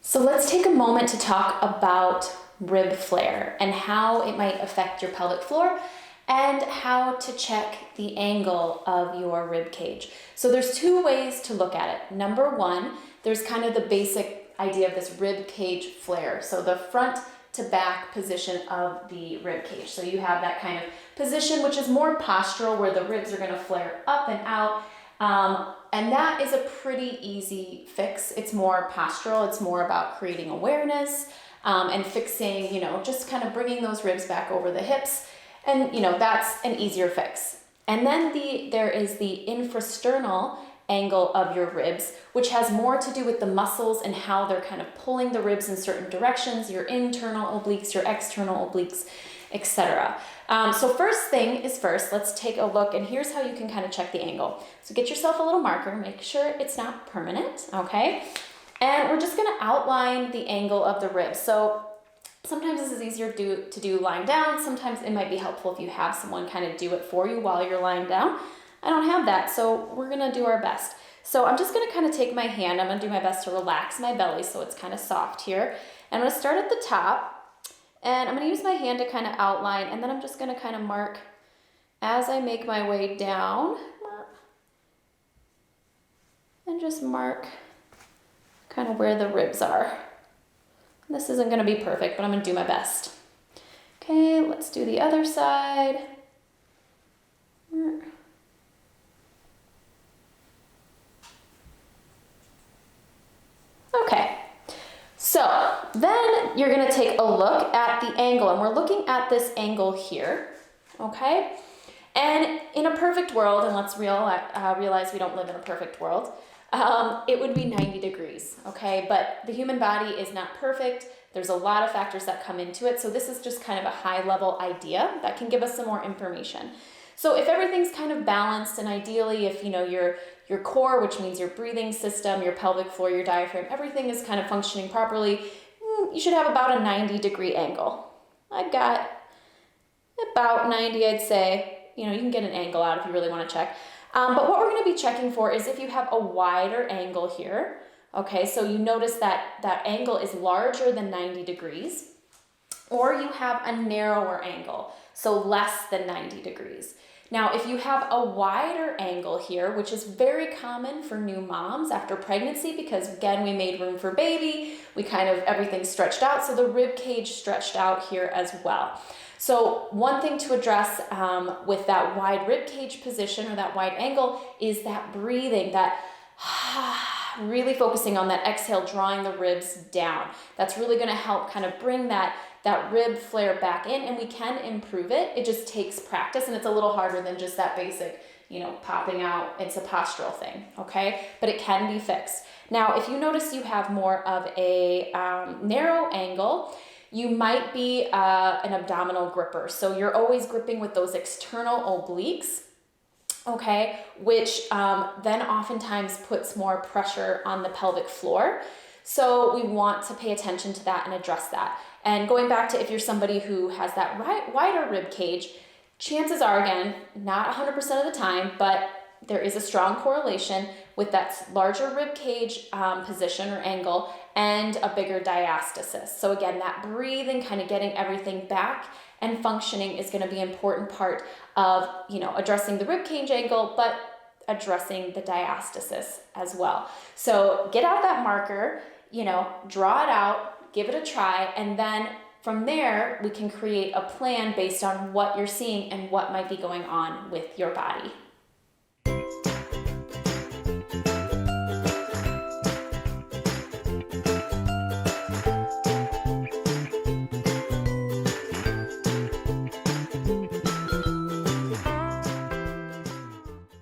So let's take a moment to talk about rib flare and how it might affect your pelvic floor and how to check the angle of your rib cage. So there's two ways to look at it. Number one, there's kind of the basic idea of this rib cage flare. So the front to back position of the rib cage. So you have that kind of position, which is more postural, where the ribs are gonna flare up and out. And that is a pretty easy fix. It's more postural. It's more about creating awareness and fixing, just kind of bringing those ribs back over the hips. And, that's an easier fix. And then there is the infrasternal angle of your ribs, which has more to do with the muscles and how they're kind of pulling the ribs in certain directions, your internal obliques, your external obliques, etc. So first thing is first, let's take a look, and here's how you can kind of check the angle. So get yourself a little marker, make sure it's not permanent, okay? And we're just gonna outline the angle of the ribs. So sometimes this is easier to do lying down. Sometimes it might be helpful if you have someone kind of do it for you while you're lying down. I don't have that, so we're gonna do our best. So I'm just gonna kind of take my hand, I'm gonna do my best to relax my belly so it's kind of soft here. And I'm gonna start at the top, and I'm gonna use my hand to kind of outline, and then I'm just gonna kind of mark as I make my way down, and just mark kind of where the ribs are. This isn't gonna be perfect, but I'm gonna do my best. Okay, let's do the other side. Okay, so then you're gonna take a look at the angle, and we're looking at this angle here, okay? And in a perfect world, and let's realize we don't live in a perfect world, it would be 90 degrees, okay? But the human body is not perfect. There's a lot of factors that come into it, so this is just kind of a high-level idea that can give us some more information. So if everything's kind of balanced, and ideally if your core, which means your breathing system, your pelvic floor, your diaphragm, everything is kind of functioning properly, you should have about a 90-degree angle. I've got about 90, I'd say. You can get an angle out if you really want to check. But what we're going to be checking for is if you have a wider angle here. Okay, so you notice that that angle is larger than 90 degrees, or you have a narrower angle, so less than 90 degrees. Now, if you have a wider angle here, which is very common for new moms after pregnancy, because again, we made room for baby, everything's stretched out, so the rib cage stretched out here as well. So one thing to address with that wide rib cage position or that wide angle is that breathing, that really focusing on that exhale, drawing the ribs down. That's really gonna help kind of bring that rib flare back in, and we can improve it. It just takes practice, and it's a little harder than just that basic, popping out. It's a postural thing, okay? But it can be fixed. Now, if you notice you have more of a narrow angle, you might be an abdominal gripper. So you're always gripping with those external obliques, okay? Which then oftentimes puts more pressure on the pelvic floor. So we want to pay attention to that and address that. And going back to if you're somebody who has that wider rib cage, chances are, again, not 100% of the time, but there is a strong correlation with that larger rib cage position or angle and a bigger diastasis. So again, that breathing, kind of getting everything back and functioning is going to be an important part of, addressing the rib cage angle, but addressing the diastasis as well. So get out that marker, draw it out, give it a try, and then from there, we can create a plan based on what you're seeing and what might be going on with your body.